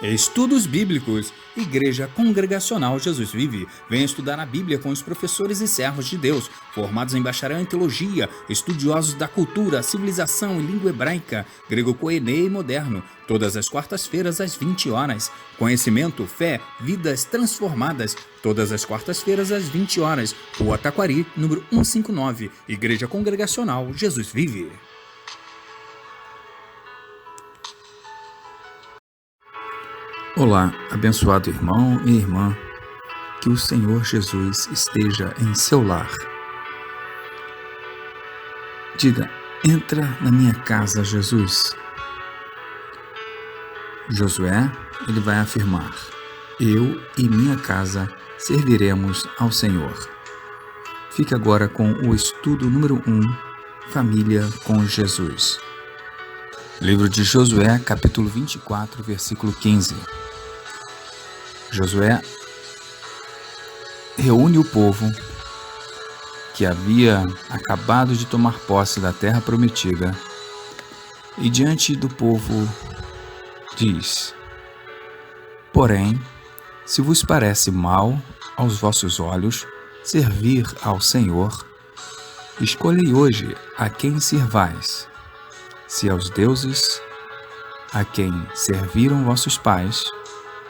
Estudos Bíblicos. Igreja Congregacional Jesus Vive. Venha estudar a Bíblia com os professores e servos de Deus, formados em bacharel em teologia, estudiosos da cultura, civilização e língua hebraica, grego koiné e moderno. Todas as quartas-feiras às 20 horas. Conhecimento, fé, vidas transformadas. Todas as quartas-feiras às 20 horas. Rua Taquari, número 159. Igreja Congregacional Jesus Vive. Olá, abençoado irmão e irmã, que o Senhor Jesus esteja em seu lar. Diga, entra na minha casa, Jesus. Josué, ele vai afirmar, eu e minha casa serviremos ao Senhor. Fique agora com o estudo número 1, Família com Jesus. Livro de Josué, capítulo 24, versículo 15. Josué reúne o povo que havia acabado de tomar posse da terra prometida e diante do povo diz: porém, se vos parece mal aos vossos olhos servir ao Senhor, escolhei hoje a quem sirvais, se aos deuses a quem serviram vossos pais,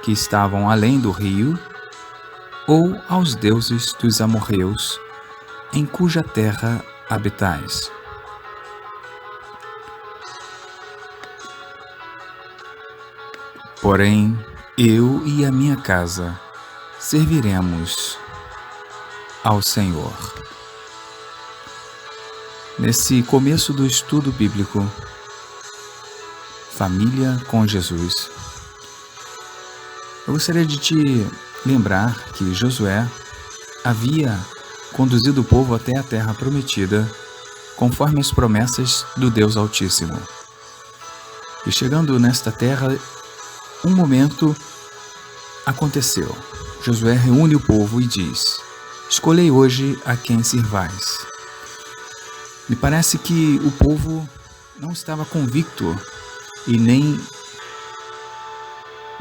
que estavam além do rio, ou aos deuses dos amorreus, em cuja terra habitais. Porém, eu e a minha casa serviremos ao Senhor. Nesse começo do estudo bíblico, Família com Jesus, eu gostaria de te lembrar que Josué havia conduzido o povo até a terra prometida, conforme as promessas do Deus Altíssimo. E chegando nesta terra, um momento aconteceu. Josué reúne o povo e diz: escolhei hoje a quem sirvais. Me parece que o povo não estava convicto e nem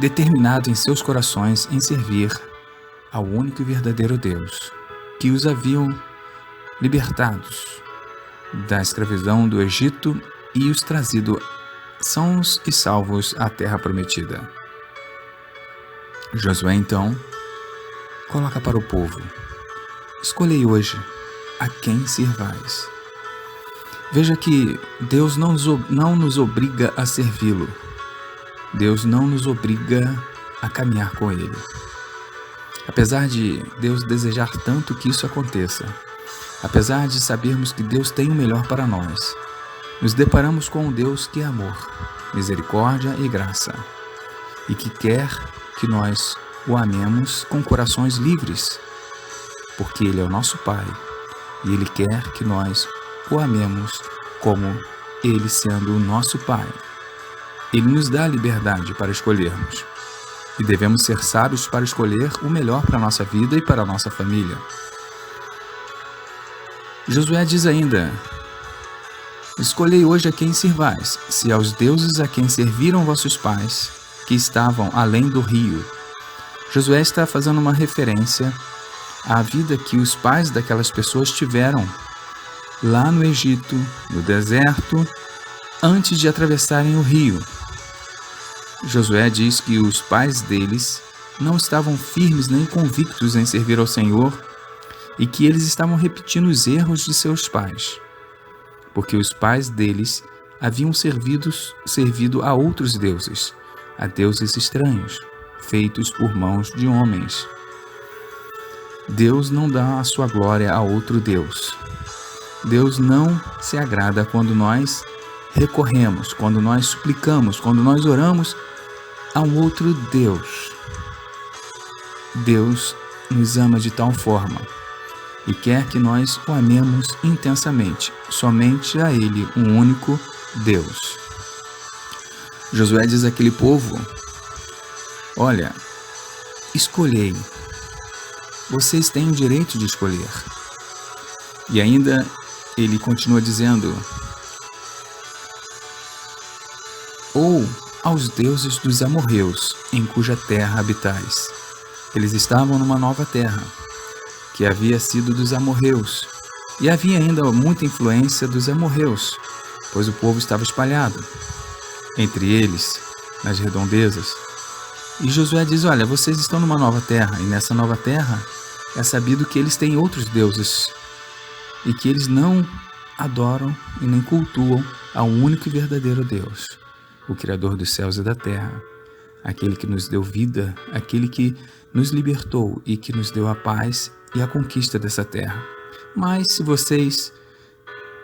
determinado em seus corações em servir ao único e verdadeiro Deus, que os haviam libertados da escravidão do Egito e os trazido sãos e salvos à terra prometida. Josué, então, coloca para o povo: escolhei hoje a quem sirvais. Veja que Deus não nos obriga a servi-lo. Deus não nos obriga a caminhar com Ele. Apesar de Deus desejar tanto que isso aconteça, apesar de sabermos que Deus tem o melhor para nós, nos deparamos com um Deus que é amor, misericórdia e graça, e que quer que nós o amemos com corações livres, porque Ele é o nosso Pai, e Ele quer que nós o amemos como Ele sendo o nosso Pai. Ele nos dá a liberdade para escolhermos, e devemos ser sábios para escolher o melhor para a nossa vida e para a nossa família. Josué diz ainda: escolhei hoje a quem sirvais, se aos deuses a quem serviram vossos pais, que estavam além do rio. Josué está fazendo uma referência à vida que os pais daquelas pessoas tiveram lá no Egito, no deserto, antes de atravessarem o rio. Josué diz que os pais deles não estavam firmes nem convictos em servir ao Senhor e que eles estavam repetindo os erros de seus pais, porque os pais deles haviam servido a outros deuses, a deuses estranhos, feitos por mãos de homens. Deus não dá a sua glória a outro Deus. Deus não se agrada quando nós recorremos, quando nós suplicamos, quando nós oramos a um outro Deus. Deus nos ama de tal forma e quer que nós o amemos intensamente, somente a Ele, um único Deus. Josué diz àquele povo: olha, escolhei, vocês têm o direito de escolher. E ainda ele continua dizendo: ou aos deuses dos amorreus, em cuja terra habitais. Eles estavam numa nova terra, que havia sido dos amorreus, e havia ainda muita influência dos amorreus, pois o povo estava espalhado entre eles, nas redondezas. E Josué diz: olha, vocês estão numa nova terra, e nessa nova terra é sabido que eles têm outros deuses, e que eles não adoram e nem cultuam ao único e verdadeiro Deus, o Criador dos céus e da terra, aquele que nos deu vida, aquele que nos libertou e que nos deu a paz e a conquista dessa terra. Mas se vocês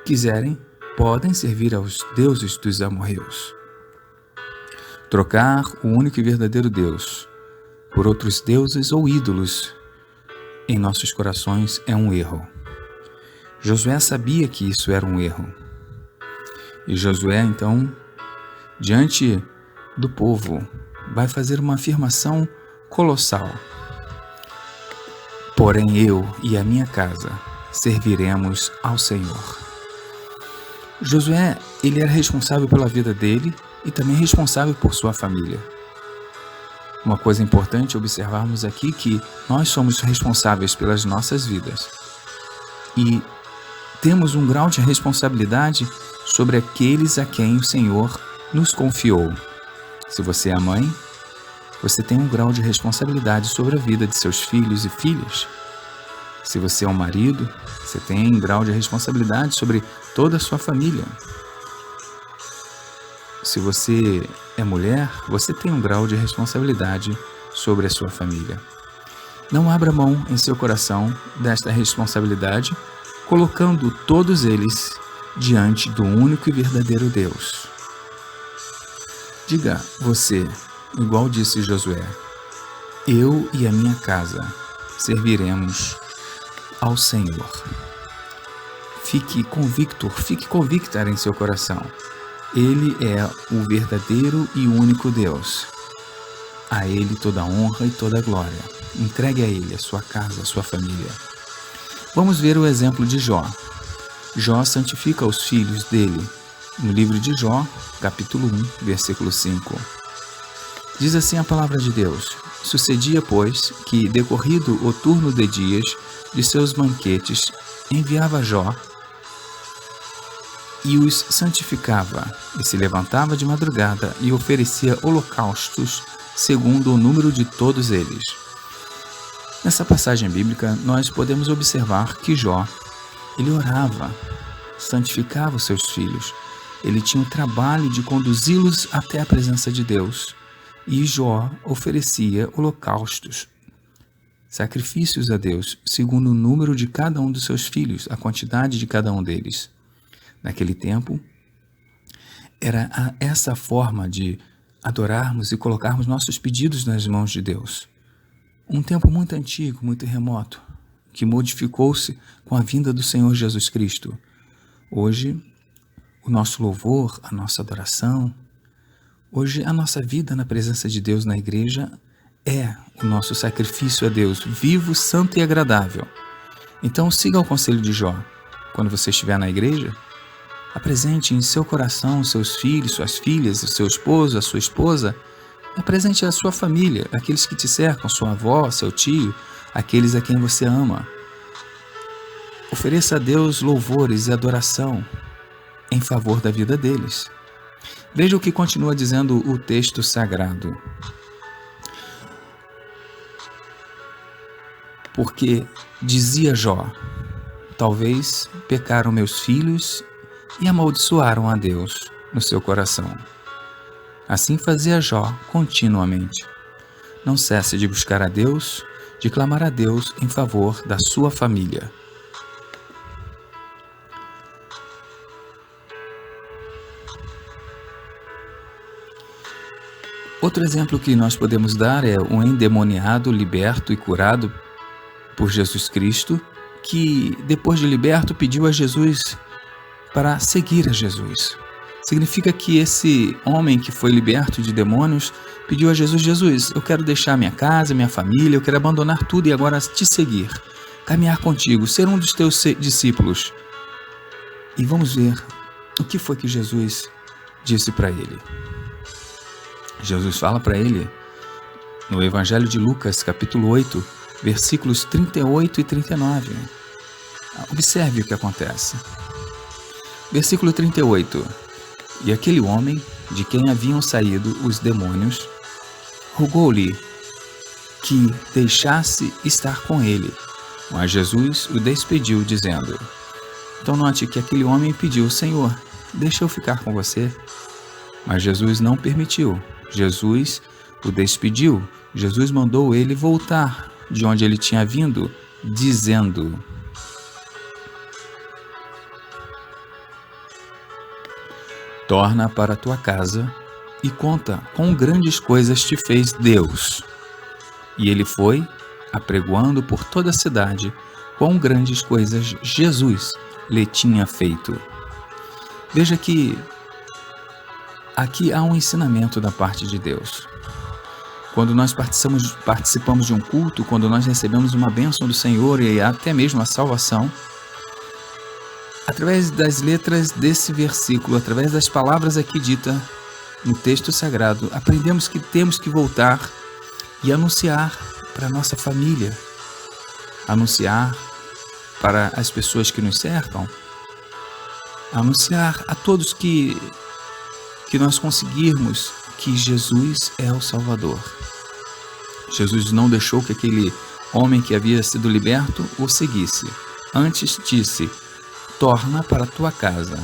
quiserem, podem servir aos deuses dos amorreus. Trocar o único e verdadeiro Deus por outros deuses ou ídolos em nossos corações é um erro. Josué sabia que isso era um erro. E Josué, então, diante do povo, vai fazer uma afirmação colossal. Porém, eu e a minha casa serviremos ao Senhor. Josué, ele era responsável pela vida dele e também responsável por sua família. Uma coisa importante observarmos aqui que nós somos responsáveis pelas nossas vidas e temos um grau de responsabilidade sobre aqueles a quem o Senhor nos confiou. Se você é mãe, você tem um grau de responsabilidade sobre a vida de seus filhos e filhas. Se você é um marido, você tem um grau de responsabilidade sobre toda a sua família. Se você é mulher, você tem um grau de responsabilidade sobre a sua família. Não abra mão em seu coração desta responsabilidade, colocando todos eles diante do único e verdadeiro Deus. Diga você, igual disse Josué: eu e a minha casa serviremos ao Senhor. Fique convicto, fique convicta em seu coração. Ele é o verdadeiro e único Deus. A Ele toda a honra e toda a glória. Entregue a Ele a sua casa, a sua família. Vamos ver o exemplo de Jó. Jó santifica os filhos dele. No livro de Jó, capítulo 1, versículo 5. Diz assim a palavra de Deus: sucedia, pois, que, decorrido o turno de dias de seus banquetes, enviava Jó e os santificava, e se levantava de madrugada e oferecia holocaustos segundo o número de todos eles. Nessa passagem bíblica, nós podemos observar que Jó, ele orava, santificava os seus filhos, ele tinha o trabalho de conduzi-los até a presença de Deus, e Jó oferecia holocaustos, sacrifícios a Deus, segundo o número de cada um dos seus filhos, a quantidade de cada um deles. Naquele tempo, era essa forma de adorarmos e colocarmos nossos pedidos nas mãos de Deus. Um tempo muito antigo, muito remoto, que modificou-se com a vinda do Senhor Jesus Cristo. Hoje, o nosso louvor, a nossa adoração, hoje a nossa vida na presença de Deus na igreja é o nosso sacrifício a Deus, vivo, santo e agradável. Então siga o conselho de Jó. Quando você estiver na igreja, apresente em seu coração seus filhos, suas filhas, o seu esposo, a sua esposa. Apresente a sua família, aqueles que te cercam, sua avó, seu tio, aqueles a quem você ama. Ofereça a Deus louvores e adoração em favor da vida deles. Veja o que continua dizendo o texto sagrado. Porque dizia Jó: talvez pecaram meus filhos e amaldiçoaram a Deus no seu coração. Assim fazia Jó continuamente. Não cesse de buscar a Deus, de clamar a Deus em favor da sua família. Outro exemplo que nós podemos dar é um endemoniado liberto e curado por Jesus Cristo, que depois de liberto pediu a Jesus para seguir a Jesus. Significa que esse homem que foi liberto de demônios pediu a Jesus: Jesus, eu quero deixar minha casa, minha família, eu quero abandonar tudo e agora te seguir, caminhar contigo, ser um dos teus discípulos. E vamos ver o que foi que Jesus disse para ele. Jesus fala para ele no Evangelho de Lucas, capítulo 8, versículos 38 e 39. Observe o que acontece. Versículo 38. E aquele homem, de quem haviam saído os demônios, rogou-lhe que deixasse estar com ele. Mas Jesus o despediu, dizendo... Então note que aquele homem pediu, Senhor, deixa eu ficar com você. Mas Jesus não permitiu. Jesus o despediu. Jesus mandou ele voltar de onde ele tinha vindo, dizendo... Torna para a tua casa e conta quão grandes coisas te fez Deus. E ele foi, apregoando por toda a cidade, quão grandes coisas Jesus lhe tinha feito. Veja que aqui há um ensinamento da parte de Deus. Quando nós participamos de um culto, quando nós recebemos uma bênção do Senhor e até mesmo a salvação, através das letras desse versículo, através das palavras aqui ditas no texto sagrado, aprendemos que temos que voltar e anunciar para a nossa família, anunciar para as pessoas que nos cercam, anunciar a todos que nós conseguirmos que Jesus é o Salvador. Jesus não deixou que aquele homem que havia sido liberto o seguisse. Antes disse, torna para a tua casa,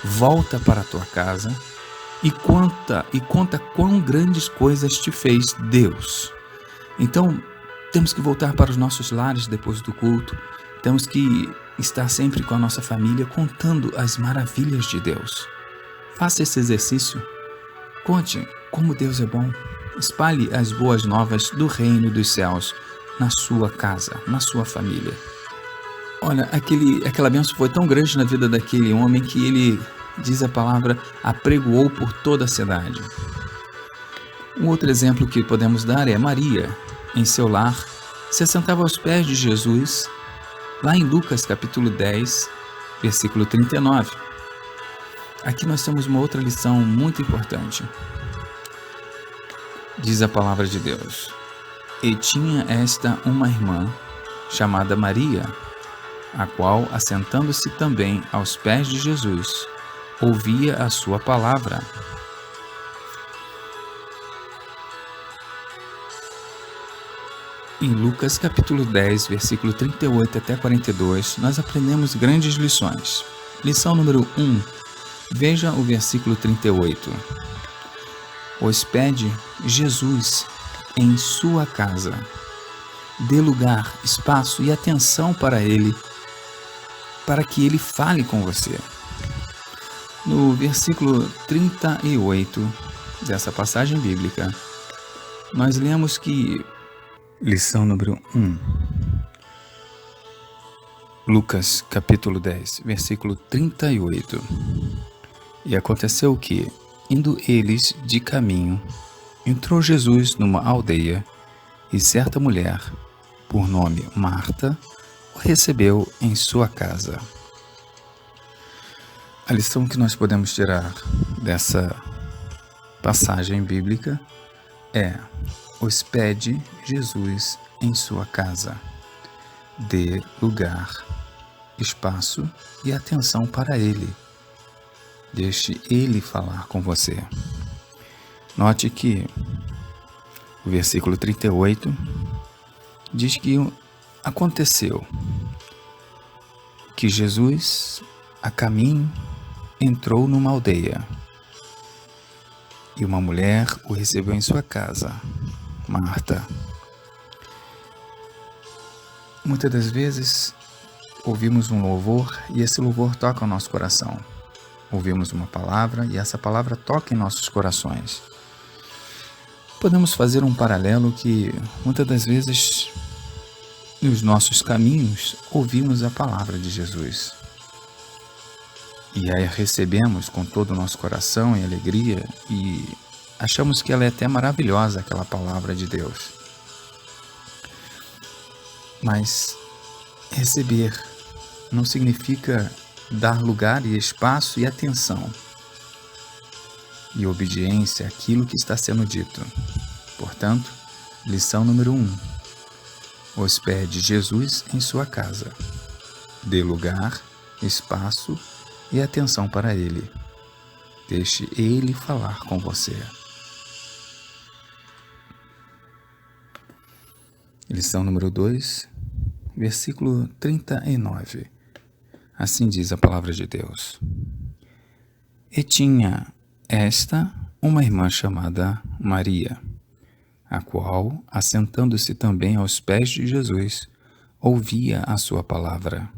volta para a tua casa e conta quão grandes coisas te fez Deus. Então, temos que voltar para os nossos lares depois do culto, temos que estar sempre com a nossa família contando as maravilhas de Deus. Faça esse exercício, conte como Deus é bom, espalhe as boas novas do reino dos céus na sua casa, na sua família. Olha, aquela bênção foi tão grande na vida daquele homem que ele, diz a palavra, apregoou por toda a cidade. Um outro exemplo que podemos dar é Maria, em seu lar, se assentava aos pés de Jesus, lá em Lucas capítulo 10, versículo 39. Aqui nós temos uma outra lição muito importante. Diz a palavra de Deus, e tinha esta uma irmã, chamada Maria, a qual, assentando-se também aos pés de Jesus, ouvia a sua palavra. Em Lucas capítulo 10, versículo 38 até 42, nós aprendemos grandes lições. Lição número 1, veja o versículo 38. Hospede Jesus em sua casa. Dê lugar, espaço e atenção para ele, para que ele fale com você. No versículo 38 dessa passagem bíblica, nós lemos que... Lição número 1. Lucas capítulo 10, versículo 38. E aconteceu que, indo eles de caminho, entrou Jesus numa aldeia, e certa mulher, por nome Marta, o recebeu em sua casa. A lição que nós podemos tirar dessa passagem bíblica é: hospede Jesus em sua casa. Dê lugar, espaço e atenção para ele. Deixe ele falar com você. Note que o versículo 38 diz que aconteceu que Jesus, a caminho, entrou numa aldeia e uma mulher o recebeu em sua casa, Marta. Muitas das vezes ouvimos um louvor e esse louvor toca o nosso coração. Ouvimos uma palavra e essa palavra toca em nossos corações. Podemos fazer um paralelo que muitas das vezes nos nossos caminhos ouvimos a palavra de Jesus. E aí a recebemos com todo o nosso coração e alegria e achamos que ela é até maravilhosa, aquela palavra de Deus. Mas receber não significa dar lugar e espaço e atenção. e obediência àquilo que está sendo dito. Portanto, lição número 1. Hospede Jesus em sua casa. Dê lugar, espaço e atenção para Ele. Deixe Ele falar com você. Lição número 2, versículo 39. Assim diz a palavra de Deus. E tinha esta uma irmã chamada Maria, a qual, assentando-se também aos pés de Jesus, ouvia a sua palavra.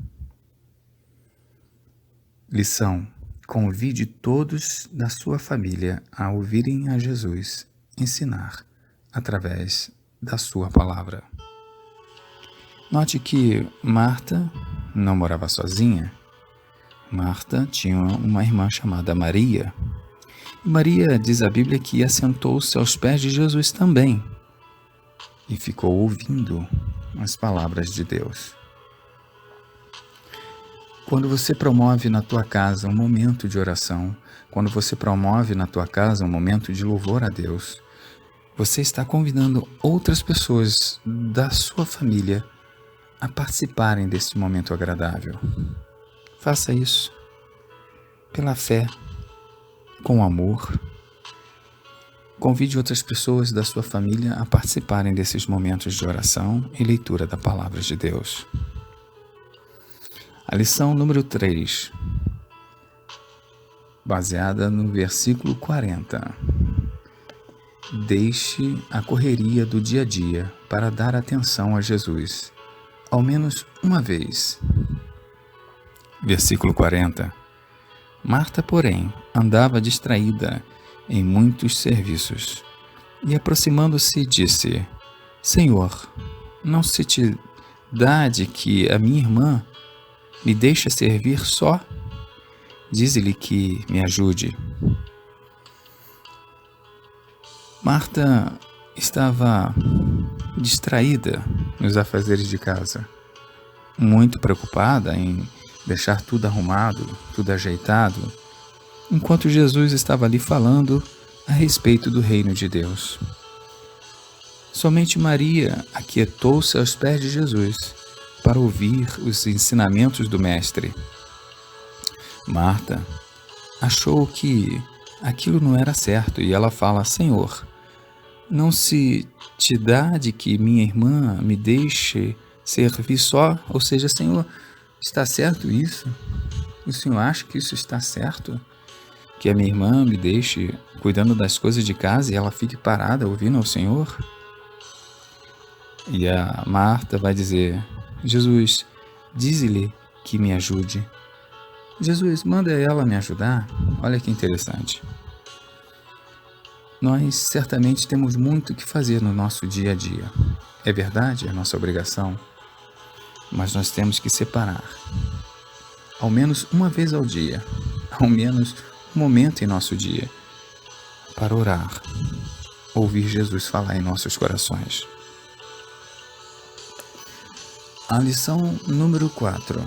Lição: convide todos da sua família a ouvirem a Jesus ensinar através da sua palavra. Note que Marta não morava sozinha. Marta tinha uma irmã chamada Maria. E Maria, diz a Bíblia, que assentou-se aos pés de Jesus também e ficou ouvindo as palavras de Deus. Quando você promove na tua casa um momento de oração, quando você promove na tua casa um momento de louvor a Deus, você está convidando outras pessoas da sua família a participarem deste momento agradável. Faça isso pela fé, com amor. Convide outras pessoas da sua família a participarem desses momentos de oração e leitura da palavra de Deus. A lição número 3, baseada no versículo 40. Deixe a correria do dia a dia para dar atenção a Jesus, ao menos uma vez. Versículo 40. Marta, porém, andava distraída em muitos serviços, e aproximando-se disse: Senhor, não se te dá de que a minha irmã me deixe servir só? Dize-lhe que me ajude. Marta estava distraída nos afazeres de casa, muito preocupada em deixar tudo arrumado, tudo ajeitado, enquanto Jesus estava ali falando a respeito do reino de Deus. Somente Maria aquietou-se aos pés de Jesus para ouvir os ensinamentos do Mestre. Marta achou que aquilo não era certo e ela fala: Senhor, não se te dá de que minha irmã me deixe servir só? Ou seja, Senhor, está certo isso? O Senhor acha que isso está certo? Que a minha irmã me deixe cuidando das coisas de casa e ela fique parada ouvindo ao Senhor? E a Marta vai dizer: Jesus, dize-lhe que me ajude. Jesus, manda ela me ajudar. Olha que interessante. Nós certamente temos muito que fazer no nosso dia a dia. É verdade, é nossa obrigação. Mas nós temos que separar, ao menos uma vez ao dia, ao menos um momento em nosso dia, para orar, ouvir Jesus falar em nossos corações. A lição número 4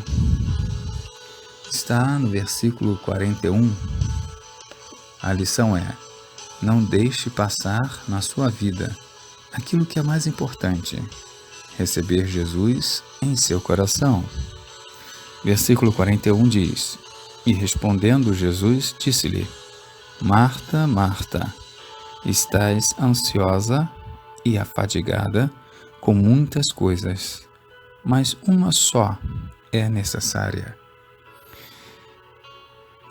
está no versículo 41. A lição é: não deixe passar na sua vida aquilo que é mais importante, receber Jesus em seu coração. Versículo 41 diz: E respondendo Jesus, disse-lhe: Marta, Marta, estás ansiosa e afadigada com muitas coisas, mas uma só é necessária.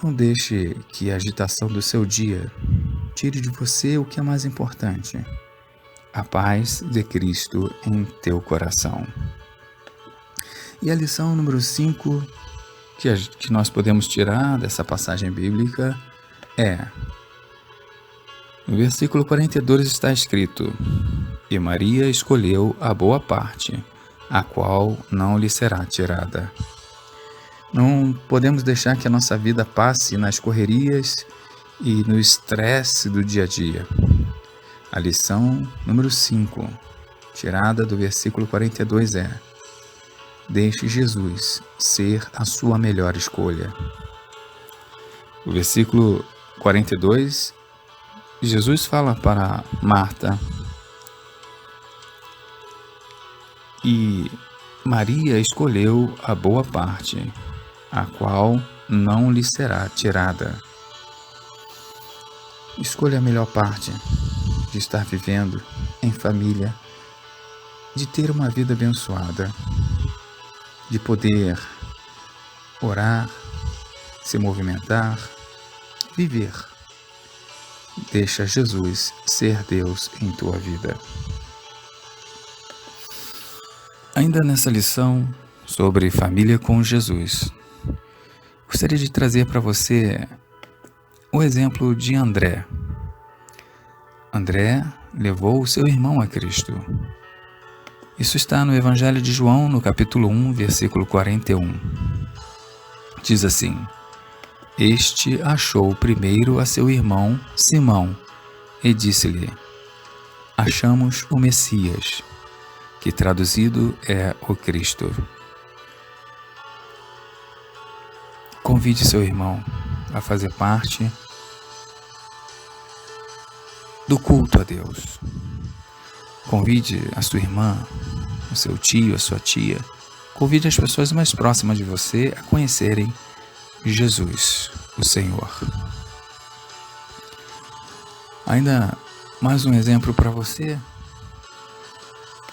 Não deixe que a agitação do seu dia tire de você o que é mais importante: a paz de Cristo em teu coração. E a lição número 5 que nós podemos tirar dessa passagem bíblica é: no versículo 42 está escrito: E Maria escolheu a boa parte, a qual não lhe será tirada. Não podemos deixar que a nossa vida passe nas correrias e no estresse do dia a dia. A lição número 5, tirada do versículo 42 é: deixe Jesus ser a sua melhor escolha. O versículo 42 Jesus fala para Marta: e Maria escolheu a boa parte, a qual não lhe será tirada. Escolha a melhor parte de estar vivendo em família, de ter uma vida abençoada, de poder orar, se movimentar, viver. Deixa Jesus ser Deus em tua vida. Ainda nessa lição sobre família com Jesus, gostaria de trazer para você o exemplo de André. André levou o seu irmão a Cristo. Isso está no Evangelho de João, no capítulo 1, versículo 41. Diz assim: Este achou primeiro a seu irmão Simão e disse-lhe: Achamos o Messias, que traduzido é o Cristo. Convide seu irmão a fazer parte do culto a Deus. Convide a sua irmã, o seu tio, a sua tia. Convide as pessoas mais próximas de você a conhecerem Jesus, o Senhor. Ainda mais um exemplo para você.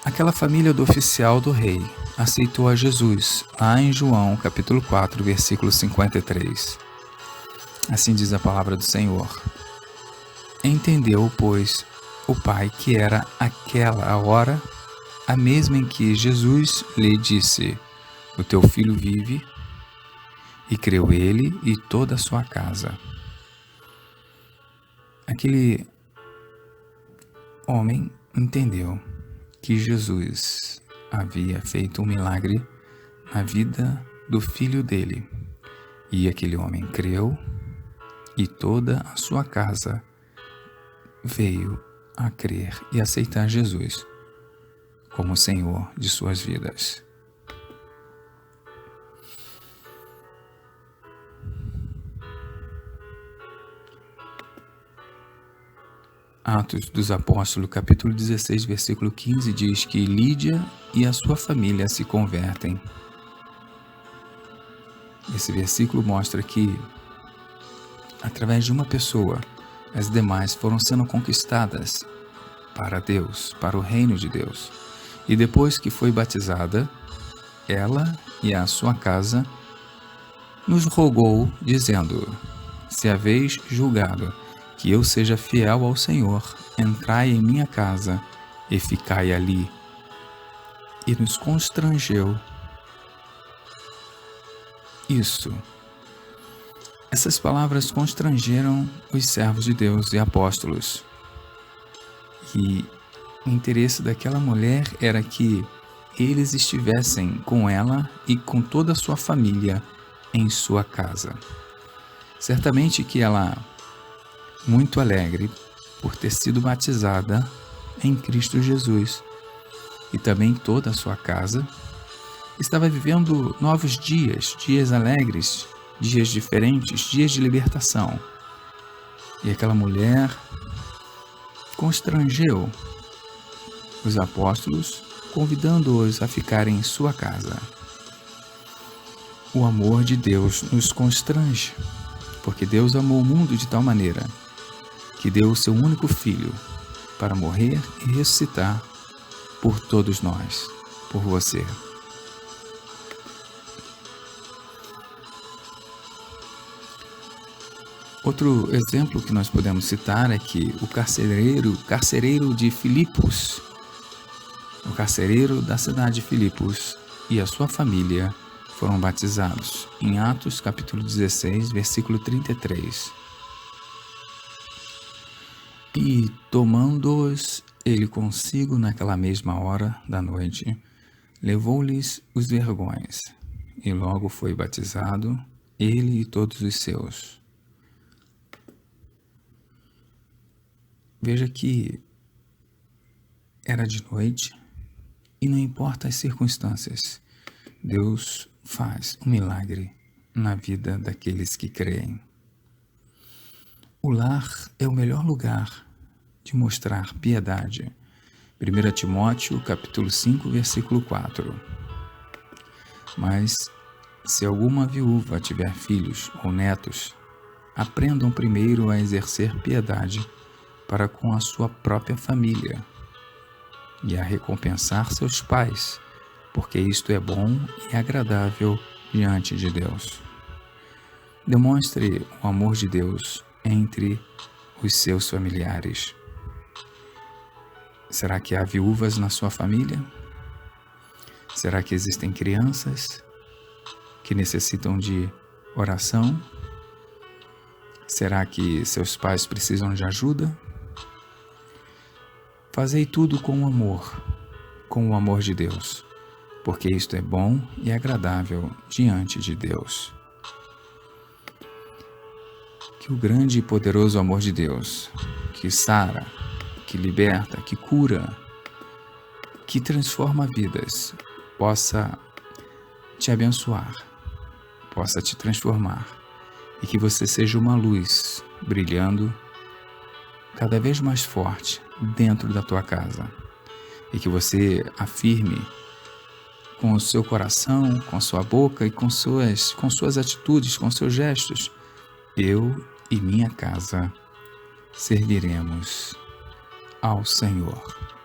Aquela família do oficial do rei aceitou a Jesus, lá em João, capítulo 4, versículo 53. Assim diz a palavra do Senhor. Entendeu, pois, o pai que era aquela a hora, a mesma em que Jesus lhe disse: O teu filho vive, e creu ele e toda a sua casa. Aquele homem entendeu que Jesus havia feito um milagre na vida do filho dele. E aquele homem creu e toda a sua casa veio a crer e aceitar Jesus como Senhor de suas vidas. Atos dos Apóstolos, capítulo 16, versículo 15, diz que Lídia e a sua família se convertem. Esse versículo mostra que, através de uma pessoa, as demais foram sendo conquistadas para Deus, para o reino de Deus. E depois que foi batizada, ela e a sua casa nos rogou, dizendo: Se haveis julgado que eu seja fiel ao Senhor, entrai em minha casa e ficai ali. E nos constrangeu isso. Essas palavras constrangeram os servos de Deus e apóstolos. E o interesse daquela mulher era que eles estivessem com ela e com toda a sua família em sua casa. Certamente que ela, muito alegre por ter sido batizada em Cristo Jesus, e também toda a sua casa, estava vivendo novos dias, dias alegres, dias diferentes, dias de libertação. E aquela mulher constrangeu os apóstolos, convidando-os a ficarem em sua casa. O amor de Deus nos constrange, porque Deus amou o mundo de tal maneira que deu o seu único Filho para morrer e ressuscitar por todos nós, por você. Outro exemplo que nós podemos citar é que o carcereiro de Filipos, o carcereiro da cidade de Filipos e a sua família foram batizados em Atos capítulo 16, versículo 33. E tomando-os ele consigo naquela mesma hora da noite, levou-lhes os vergões, e logo foi batizado, ele e todos os seus. Veja que era de noite e não importa as circunstâncias, Deus faz um milagre na vida daqueles que creem. O lar é o melhor lugar de mostrar piedade. 1 Timóteo, capítulo 5, versículo 4. Mas, se alguma viúva tiver filhos ou netos, aprendam primeiro a exercer piedade para com a sua própria família e a recompensar seus pais, porque isto é bom e agradável diante de Deus. Demonstre o amor de Deus entre os seus familiares. Será que há viúvas na sua família? Será que existem crianças que necessitam de oração? Será que seus pais precisam de ajuda? Fazei tudo com o amor de Deus, porque isto é bom e agradável diante de Deus. Que o grande e poderoso amor de Deus, que sara, que liberta, que cura, que transforma vidas, possa te abençoar, possa te transformar e que você seja uma luz brilhando cada vez mais forte dentro da tua casa e que você afirme com o seu coração, com a sua boca e com suas atitudes, com seus gestos: eu e minha casa serviremos ao Senhor.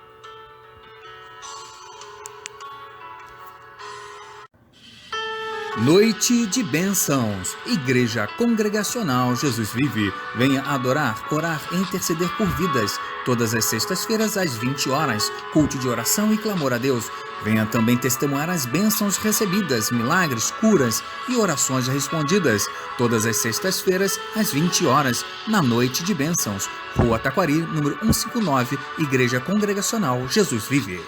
Noite de Bênçãos. Igreja Congregacional Jesus Vive. Venha adorar, orar e interceder por vidas. Todas as sextas-feiras às 20 horas. Culto de oração e clamor a Deus. Venha também testemunhar as bênçãos recebidas, milagres, curas e orações respondidas. Todas as sextas-feiras às 20 horas. Na Noite de Bênçãos. Rua Taquari, número 159. Igreja Congregacional Jesus Vive.